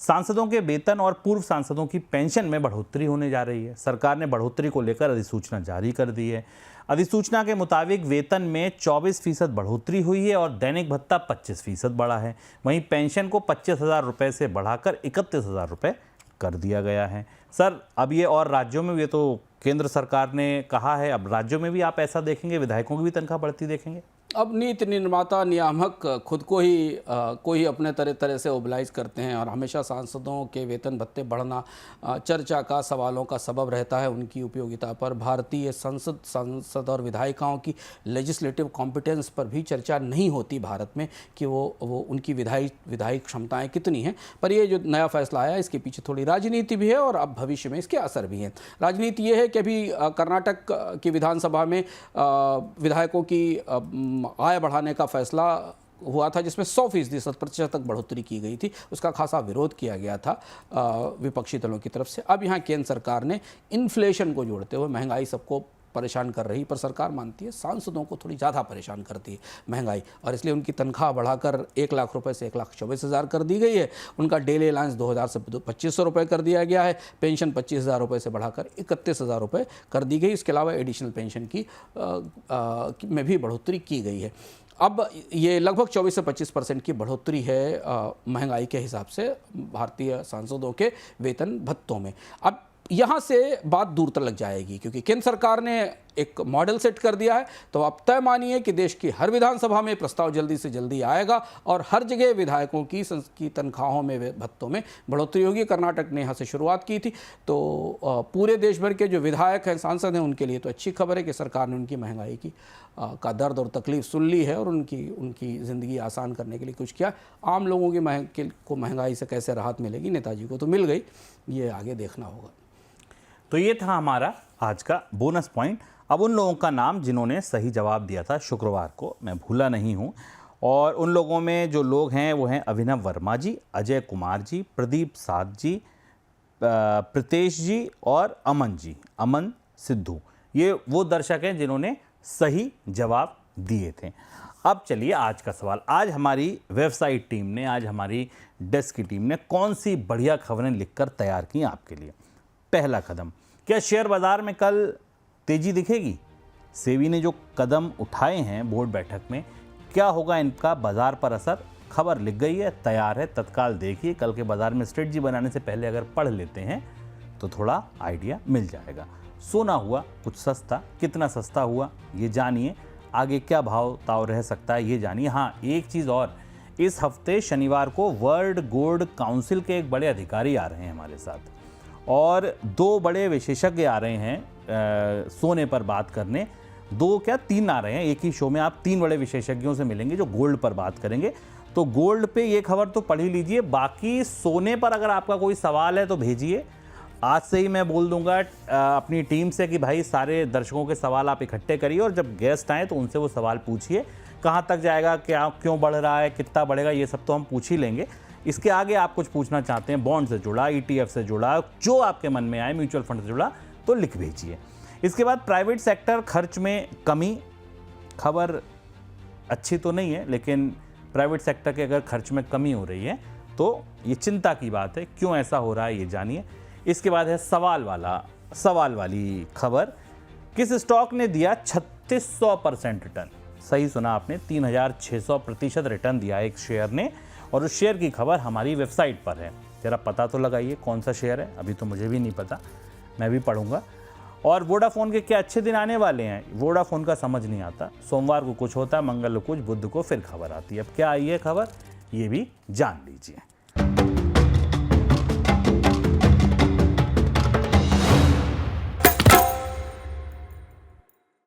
सांसदों के वेतन और पूर्व सांसदों की पेंशन में बढ़ोतरी होने जा रही है। सरकार ने बढ़ोतरी को लेकर अधिसूचना जारी कर दी है। अधिसूचना के मुताबिक वेतन में 24% बढ़ोतरी हुई है और दैनिक भत्ता 25% बढ़ा है। वहीं पेंशन को 25,000 रुपये से बढ़ाकर 31,000 रुपये कर दिया गया है। सर, अब ये और राज्यों में, ये तो केंद्र सरकार ने कहा है, अब राज्यों में भी आप ऐसा देखेंगे, विधायकों की भी तनख्वाह बढ़ती देखेंगे? अब नीति निर्माता नियामक खुद को ही अपने तरह से ओबलाइज करते हैं और हमेशा सांसदों के वेतन भत्ते बढ़ना चर्चा का, सवालों का सबब रहता है उनकी उपयोगिता पर। भारतीय संसद और विधायिकाओं की लेजिस्लेटिव कॉम्पिटेंस पर भी चर्चा नहीं होती भारत में कि वो उनकी विधायिक क्षमताएं कितनी हैं। पर ये जो नया फैसला आया, इसके पीछे थोड़ी राजनीति भी है और अब भविष्य में इसके असर भी हैं। राजनीति ये है कि अभी कर्नाटक की विधानसभा में विधायकों की आय बढ़ाने का फैसला हुआ था, जिसमें 100% 100% तक बढ़ोतरी की गई थी। उसका खासा विरोध किया गया था विपक्षी दलों की तरफ से। अब यहाँ केंद्र सरकार ने इन्फ्लेशन को जोड़ते हुए, महंगाई सबको परेशान कर रही, पर सरकार मानती है सांसदों को थोड़ी ज़्यादा परेशान करती है महंगाई, और इसलिए उनकी तनख्वाह बढ़ाकर 1 लाख रुपये से 1,24,000 कर दी गई है। उनका डेली अलाउंस 2,000 से 2,500 रुपये कर दिया गया है। पेंशन 25,000 रुपये से बढ़ाकर 31,000 रुपये कर दी गई। इसके अलावा एडिशनल पेंशन की में भी बढ़ोतरी की गई है। अब ये लगभग 24 से 25% की बढ़ोतरी है महंगाई के हिसाब से भारतीय सांसदों के वेतन भत्तों में। अब यहाँ से बात दूर तक लग जाएगी, क्योंकि केंद्र सरकार ने एक मॉडल सेट कर दिया है। तो आप तय मानिए कि देश की हर विधानसभा में प्रस्ताव जल्दी से जल्दी आएगा और हर जगह विधायकों की तनख्वाहों में, भत्तों में बढ़ोतरी होगी। कर्नाटक ने यहाँ से शुरुआत की थी, तो पूरे देश भर के जो विधायक हैं, सांसद हैं, उनके लिए तो अच्छी खबर है कि सरकार ने उनकी महंगाई का दर्द और तकलीफ सुन ली है और उनकी ज़िंदगी आसान करने के लिए कुछ किया। आम लोगों को महंगाई से कैसे राहत मिलेगी, नेताजी को तो मिल गई, ये आगे देखना होगा। तो ये था हमारा आज का बोनस पॉइंट। अब उन लोगों का नाम जिन्होंने सही जवाब दिया था शुक्रवार को, मैं भूला नहीं हूँ, और उन लोगों में जो लोग हैं वो हैं अभिनव वर्मा जी, अजय कुमार जी, प्रदीप साध जी, प्रीतेश जी और अमन सिद्धू। ये वो दर्शक हैं जिन्होंने सही जवाब दिए थे। अब चलिए आज का सवाल। आज हमारी वेबसाइट टीम ने, आज हमारी डेस्क की टीम ने कौन सी बढ़िया खबरें लिखकर तैयार की आपके लिए। पहला कदम, क्या शेयर बाजार में कल तेजी दिखेगी? सेबी ने जो कदम उठाए हैं बोर्ड बैठक में, क्या होगा इनका बाजार पर असर? खबर लिख गई है, तैयार है, तत्काल देखिए। कल के बाजार में स्ट्रेटजी बनाने से पहले अगर पढ़ लेते हैं तो थोड़ा आइडिया मिल जाएगा। सोना हुआ कुछ सस्ता, कितना सस्ता हुआ ये जानिए। आगे क्या भाव ताव रह सकता है ये जानिए। हाँ, एक चीज़ और, इस हफ्ते शनिवार को वर्ल्ड गोल्ड काउंसिल के एक बड़े अधिकारी आ रहे हैं हमारे साथ, और 2 बड़े विशेषज्ञ आ रहे हैं सोने पर बात करने। 2 क्या 3 आ रहे हैं एक ही शो में। आप 3 बड़े विशेषज्ञों से मिलेंगे जो गोल्ड पर बात करेंगे। तो गोल्ड पे ये खबर तो पढ़ ही लीजिए। बाकी सोने पर अगर आपका कोई सवाल है तो भेजिए। आज से ही मैं बोल दूंगा अपनी टीम से कि भाई सारे दर्शकों के सवाल आप इकट्ठे करिए, और जब गेस्ट आए तो उनसे वो सवाल पूछिए। कहाँ तक जाएगा, क्या क्यों बढ़ रहा है, कितना बढ़ेगा, ये सब तो हम पूछ ही लेंगे। इसके आगे आप कुछ पूछना चाहते हैं, बॉन्ड से जुड़ा, ETF से जुड़ा, जो आपके मन में आए, म्यूचुअल फंड से जुड़ा, तो लिख भेजिए। इसके बाद प्राइवेट सेक्टर खर्च में कमी, खबर अच्छी तो नहीं है, लेकिन प्राइवेट सेक्टर के अगर खर्च में कमी हो रही है तो ये चिंता की बात है। क्यों ऐसा हो रहा है ये जानिए। इसके बाद है सवाल वाली खबर, किस स्टॉक ने दिया 3600% रिटर्न? सही सुना आपने, 3600% रिटर्न दिया एक शेयर ने, और उस शेयर की खबर हमारी वेबसाइट पर है। ज़रा पता तो लगाइए कौन सा शेयर है, अभी तो मुझे भी नहीं पता, मैं भी पढ़ूंगा। और वोडाफोन के क्या अच्छे दिन आने वाले हैं? वोडाफोन का समझ नहीं आता, सोमवार को कुछ होता है, मंगल को कुछ, बुध को फिर खबर आती है। अब क्या आई है खबर, ये भी जान लीजिए।